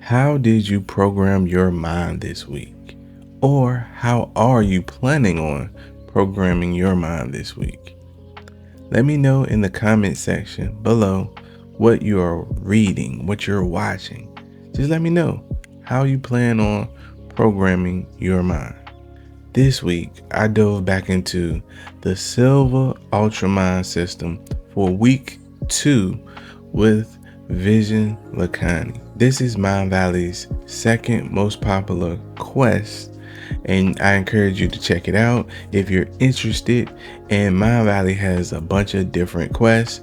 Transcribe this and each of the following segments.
How did you program your mind this week? Or how are you planning on programming your mind this week? Let me know in the comment section below what you are reading, what you're watching. Just let me know how you plan on programming your mind. This week, I dove back into the Silva Ultramind system for week 2 with Vision Lacani. This is Mindvalley's second most popular quest, and I encourage you to check it out if you're interested. And Mindvalley has a bunch of different quests,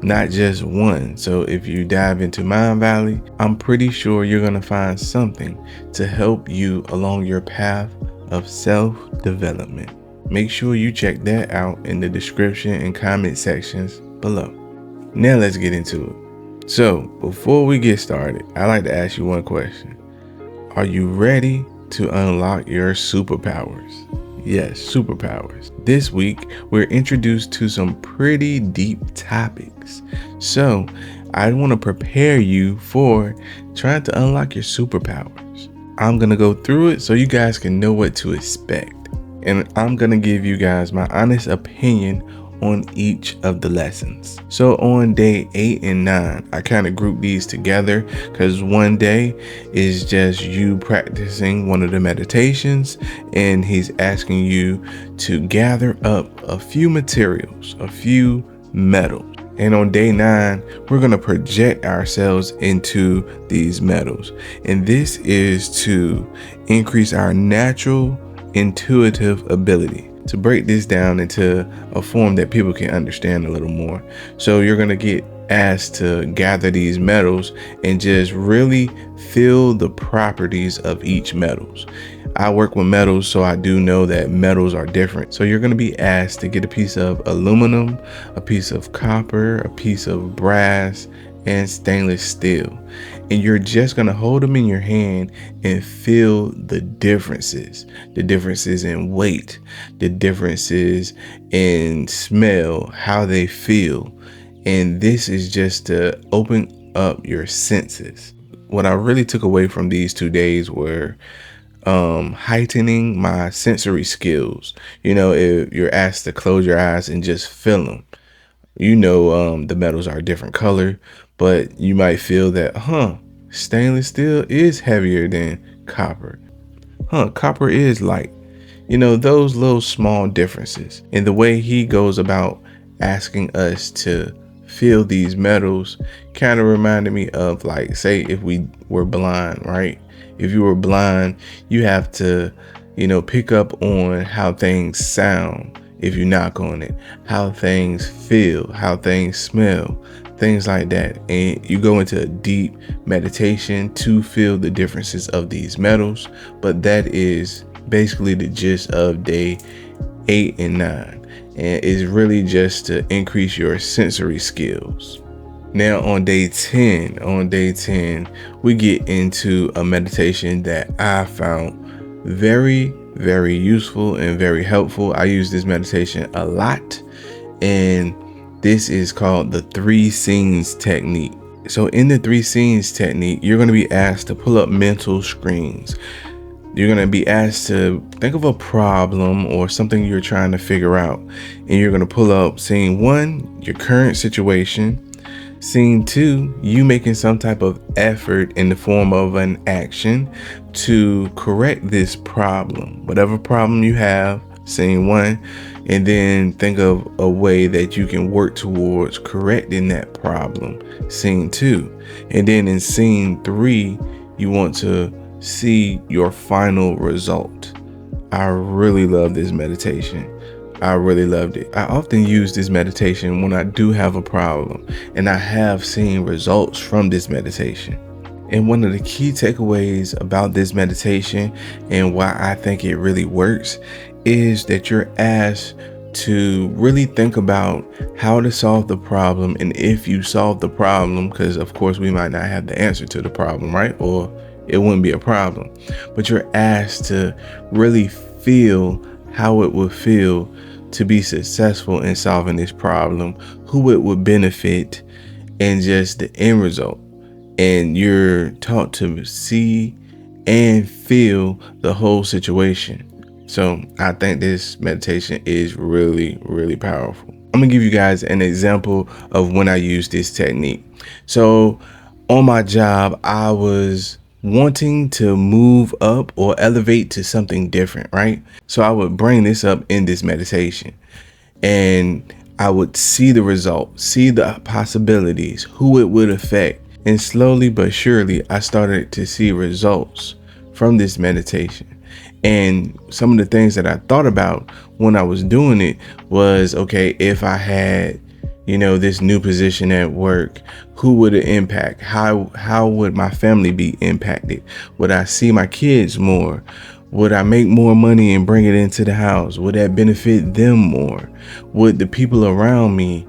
not just one. So if you dive into Mindvalley, I'm pretty sure you're going to find something to help you along your path of self-development. Make sure you check that out in the description and comment sections below. Now let's get into it. So before we get started, I'd like to ask you one question. Are you ready to unlock your superpowers? Yes, superpowers. This week, we're introduced to some pretty deep topics. So I want to prepare you for trying to unlock your superpowers. I'm going to go through it so you guys can know what to expect. And I'm going to give you guys my honest opinion on each of the lessons. So on day 8 and 9, I kind of grouped these together because one day is just you practicing one of the meditations, and he's asking you to gather up a few materials, a few metals. And on day 9, we're going to project ourselves into these metals. And this is to increase our natural intuitive ability. To break this down into a form that people can understand a little more. So you're going to get asked to gather these metals and just really feel the properties of each metals. I work with metals, so I do know that metals are different. So you're going to be asked to get a piece of aluminum, a piece of copper, a piece of brass, and stainless steel. And you're just going to hold them in your hand and feel the differences in weight, the differences in smell, how they feel. And this is just to open up your senses. What I really took away from these 2 days were heightening my sensory skills. You know, if you're asked to close your eyes and just feel them. You know, the metals are a different color, but you might feel that, stainless steel is heavier than copper. Copper is light. You know, those little small differences. And the way he goes about asking us to feel these metals kind of reminded me of, like, say if we were blind, right? If you were blind, you have to, pick up on how things sound. If you knock on it, how things feel, how things smell, things like that. And you go into a deep meditation to feel the differences of these metals. But that is basically the gist of day 8 and 9. And it's really just to increase your sensory skills. Now on day 10, we get into a meditation that I found very useful and very helpful. I use this meditation a lot, and this is called the 3 scenes technique. So in the 3 scenes technique, you're going to be asked to pull up mental screens. You're going to be asked to think of a problem or something you're trying to figure out, and you're going to pull up scene 1, your current situation. Scene 2, you making some type of effort in the form of an action to correct this problem, whatever problem you have, scene 1, and then think of a way that you can work towards correcting that problem, scene 2. And then in scene 3, you want to see your final result. I really love this meditation. I really loved it. I often use this meditation when I do have a problem, and I have seen results from this meditation. And one of the key takeaways about this meditation and why I think it really works is that you're asked to really think about how to solve the problem. And if you solve the problem, because of course we might not have the answer to the problem, right? Or it wouldn't be a problem, but you're asked to really feel how it would feel to be successful in solving this problem, who it would benefit, and just the end result. and you're taught to see and feel the whole situation. So I think this meditation is really, really powerful. I'm gonna give you guys an example of when I use this technique. So on my job, I was wanting to move up or elevate to something different, right? So I would bring this up in this meditation, and I would see the result, see the possibilities, who it would affect. And slowly but surely, I started to see results from this meditation. And some of the things that I thought about when I was doing it was, okay, if I had, this new position at work, who would it impact? How would my family be impacted? Would I see my kids more? Would I make more money and bring it into the house? Would that benefit them more? Would the people around me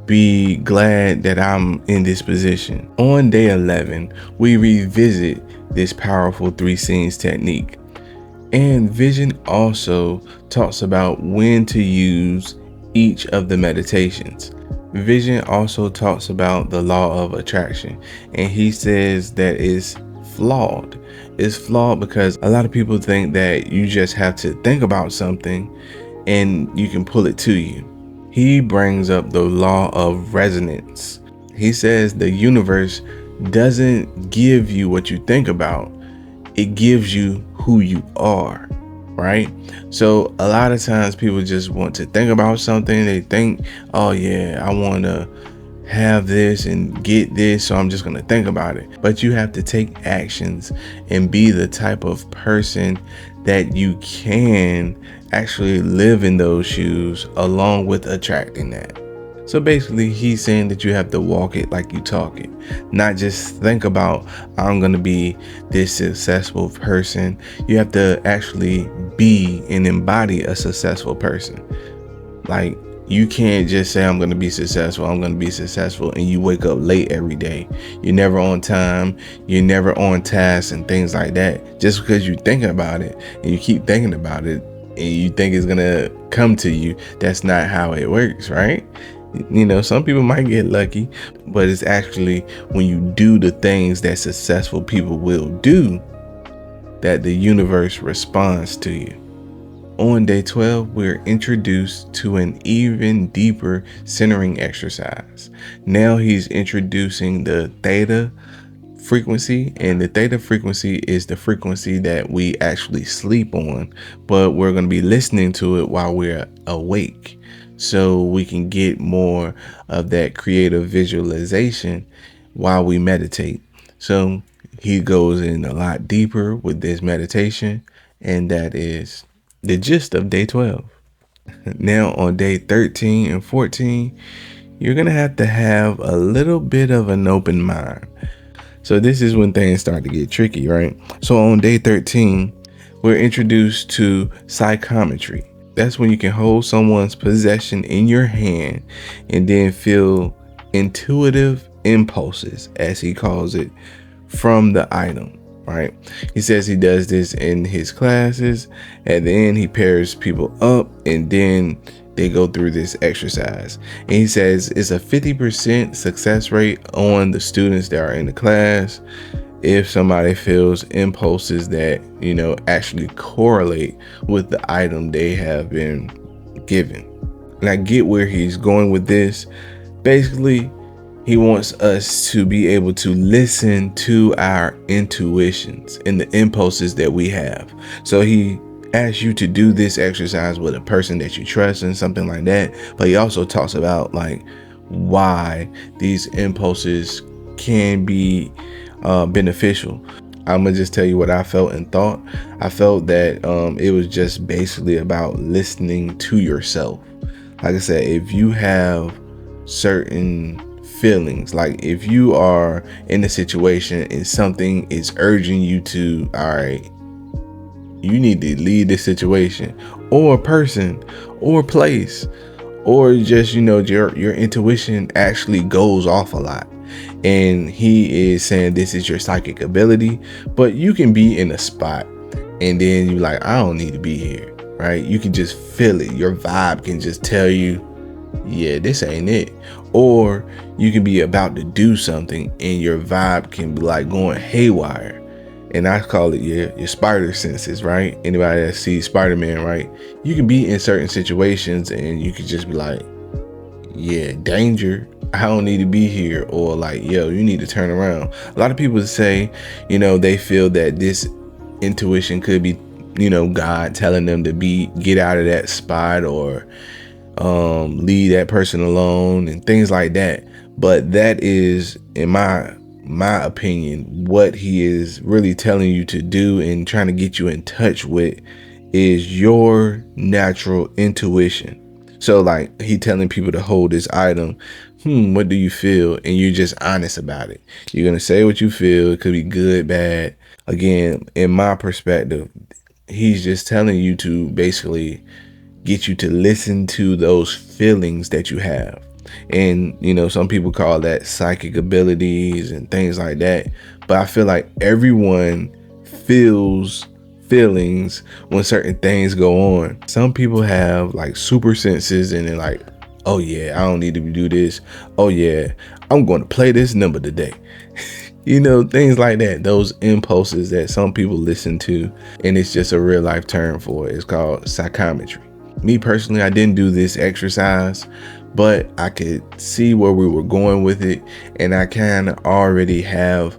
be glad that I'm in this position? On day 11, we revisit this powerful 3 scenes technique. And Vision also talks about when to use each of the meditations. Vision also talks about the law of attraction, and he says that it's flawed. It's flawed because a lot of people think that you just have to think about something and you can pull it to you. He brings up the law of resonance. He says the universe doesn't give you what you think about, it gives you who you are, right? So a lot of times people just want to think about something. They think, oh yeah, I want to have this and get this, so I'm just going to think about it. But you have to take actions and be the type of person that you can actually live in those shoes along with attracting that. So basically, he's saying that you have to walk it like you talk it, not just think about, I'm going to be this successful person. You have to actually be and embody a successful person. Like, you can't just say, I'm going to be successful, and you wake up late every day. You're never on time. You're never on task and things like that. Just because you're thinking about it and you keep thinking about it and you think it's going to come to you, that's not how it works, right? Some people might get lucky, but it's actually when you do the things that successful people will do that the universe responds to you. On day 12, we're introduced to an even deeper centering exercise. Now he's introducing the theta frequency, and the theta frequency is the frequency that we actually sleep on, but we're going to be listening to it while we're awake, so we can get more of that creative visualization while we meditate. So he goes in a lot deeper with this meditation, and that is the gist of day 12. Now on day 13 and 14, you're going to have a little bit of an open mind. So this is when things start to get tricky, right? So on day 13, we're introduced to psychometry. That's when you can hold someone's possession in your hand and then feel intuitive impulses, as he calls it, from the item, right? He says he does this in his classes, and then he pairs people up, and then they go through this exercise. And he says it's a 50% success rate on the students that are in the class if somebody feels impulses that, actually correlate with the item they have been given. And I get where he's going with this. Basically, he wants us to be able to listen to our intuitions and the impulses that we have. So he asks you to do this exercise with a person that you trust and something like that. But he also talks about why these impulses can be beneficial. I'm gonna just tell you what I felt and thought. I felt that it was just basically about listening to yourself. Like I said, if you have certain feelings, like if you are in a situation and something is urging you to, all right, you need to leave this situation or person or place, or just, your intuition actually goes off a lot. And he is saying this is your psychic ability, but you can be in a spot and then you're like, I don't need to be here, right? You can just feel it. Your vibe can just tell you yeah, this ain't it. Or you can be about to do something and your vibe can be like going haywire. And I call it your spider senses, right? Anybody that sees Spider-Man, right? You can be in certain situations and you can just be like, yeah, danger. I don't need to be here. Or like, yo, you need to turn around. A lot of people say, they feel that this intuition could be, God telling them to get out of that spot, or leave that person alone and things like that. But that is, in my opinion, what he is really telling you to do and trying to get you in touch with is your natural intuition. So like he telling people to hold this item. What do you feel? And you're just honest about it. You're going to say what you feel. It could be good, bad. Again, in my perspective, he's just telling you to basically get you to listen to those feelings that you have. And, some people call that psychic abilities and things like that. But I feel like everyone feels feelings when certain things go on. Some people have like super senses and they're like, oh yeah, I don't need to do this. Oh yeah, I'm going to play this number today. Things like that. Those impulses that some people listen to, and it's just a real life term for it. It's called psychometry. Me personally, I didn't do this exercise, but I could see where we were going with it. And I kind of already have,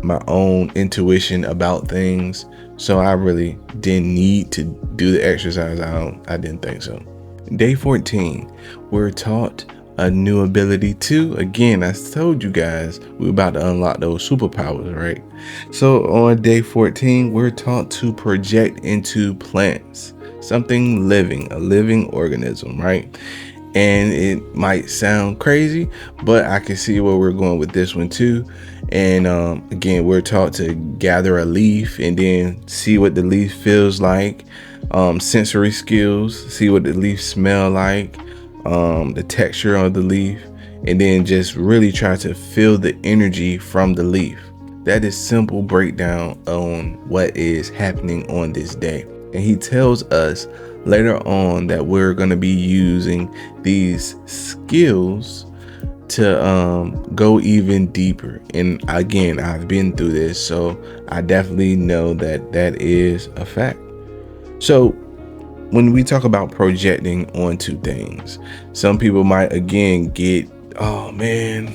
my own intuition about things. So I really didn't need to do the exercise. I didn't think so. Day 14, we're taught a new ability too. Again, I told you guys we were about to unlock those superpowers, right? So on day 14, we're taught to project into plants, something living, a living organism, right? And it might sound crazy, but I can see where we're going with this one too. And again, we're taught to gather a leaf and then see what the leaf feels like. Sensory skills, see what the leaf smell like, the texture of the leaf, and then just really try to feel the energy from the leaf. That is simple breakdown on what is happening on this day. And he tells us later on that we're going to be using these skills to go even deeper. And again, I've been through this, so I definitely know that that is a fact. So when we talk about projecting onto things, some people might again get, oh man,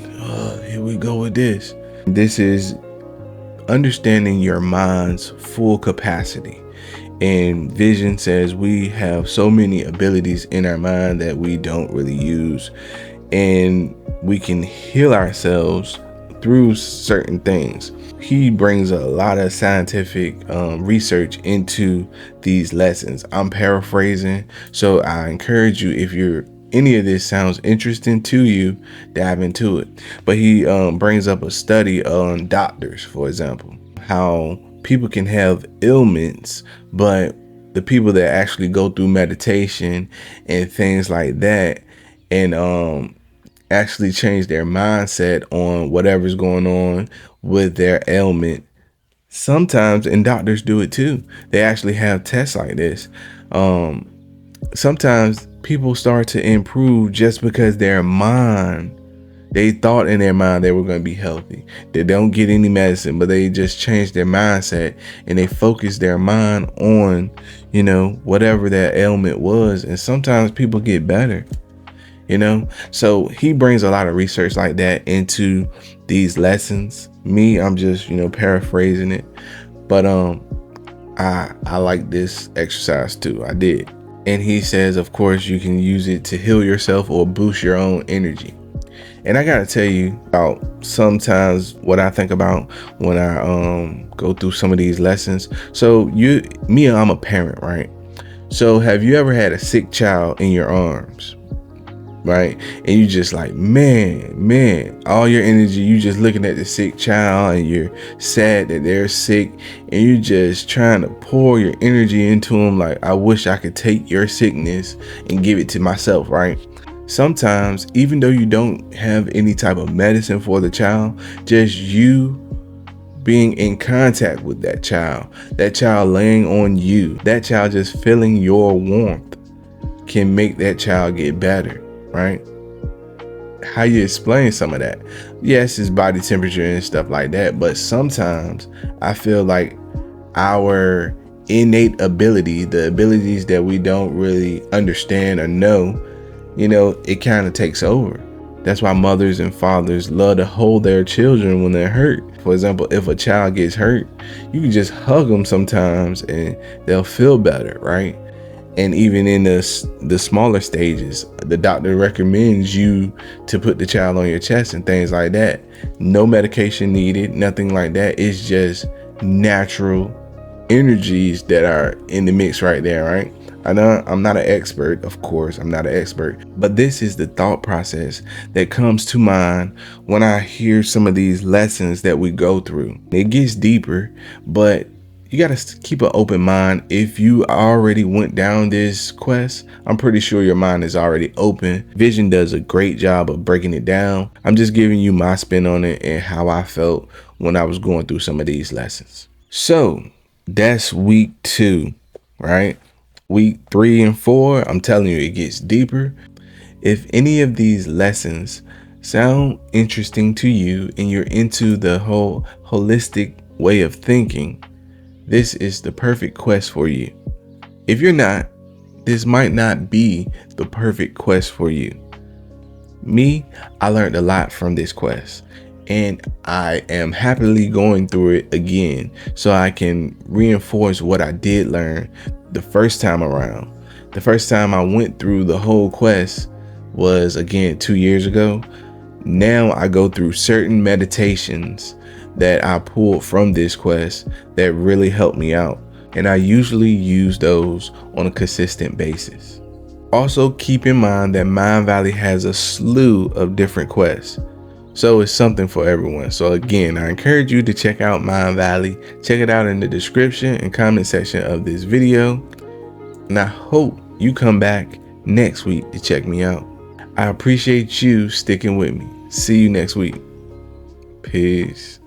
here we go with this. This is understanding your mind's full capacity. And vision says we have so many abilities in our mind that we don't really use, and we can heal ourselves through certain things. He brings a lot of scientific research into these lessons. I'm paraphrasing, so I encourage you, if any of this sounds interesting to you, dive into it. But he brings up a study on doctors, for example, how people can have ailments, but the people that actually go through meditation and things like that and actually change their mindset on whatever's going on with their ailment, sometimes, and doctors do it too, they actually have tests like this. Sometimes people start to improve just because they thought in their mind they were going to be healthy. They don't get any medicine, but they just change their mindset and they focus their mind on, whatever that ailment was. And sometimes people get better, So he brings a lot of research like that into these lessons. Me, I'm just, paraphrasing it. But I like this exercise too. I did. And he says, of course, you can use it to heal yourself or boost your own energy. And I gotta tell you about sometimes what I think about when I go through some of these lessons. So I'm a parent, right? So have you ever had a sick child in your arms, right? And you just like, man, all your energy, you just looking at the sick child and you're sad that they're sick and you're just trying to pour your energy into them. Like, I wish I could take your sickness and give it to myself, right? Sometimes, even though you don't have any type of medicine for the child, just you being in contact with that child laying on you, that child just feeling your warmth, can make that child get better, right? How you explain some of that? Yes, it's body temperature and stuff like that, but sometimes I feel like our innate ability, the abilities that we don't really understand or know, it kind of takes over. That's why mothers and fathers love to hold their children when they're hurt. For example, if a child gets hurt, you can just hug them sometimes and they'll feel better, right? And even in the smaller stages, the doctor recommends you to put the child on your chest and things like that. No medication needed, nothing like that. It's just natural energies that are in the mix right there, right? I know I'm not an expert, of course, I'm not an expert, but this is the thought process that comes to mind when I hear some of these lessons that we go through. It gets deeper, but you got to keep an open mind. If you already went down this quest, I'm pretty sure your mind is already open. Vision does a great job of breaking it down. I'm just giving you my spin on it and how I felt when I was going through some of these lessons. So that's week 2, right? Week 3 and 4, I'm telling you, it gets deeper. If any of these lessons sound interesting to you and you're into the whole holistic way of thinking, this is the perfect quest for you. If you're not, this might not be the perfect quest for you. Me, I learned a lot from this quest, and I am happily going through it again so I can reinforce what I did learn the first time around. The first time I went through the whole quest was, again, 2 years ago. Now I go through certain meditations that I pulled from this quest that really helped me out, and I usually use those on a consistent basis. Also, keep in mind that Mindvalley has a slew of different quests, so it's something for everyone. So again, I encourage you to check out Mindvalley. Check it out in the description and comment section of this video, and I hope you come back next week to check me out. I appreciate you sticking with me. See you next week. Peace.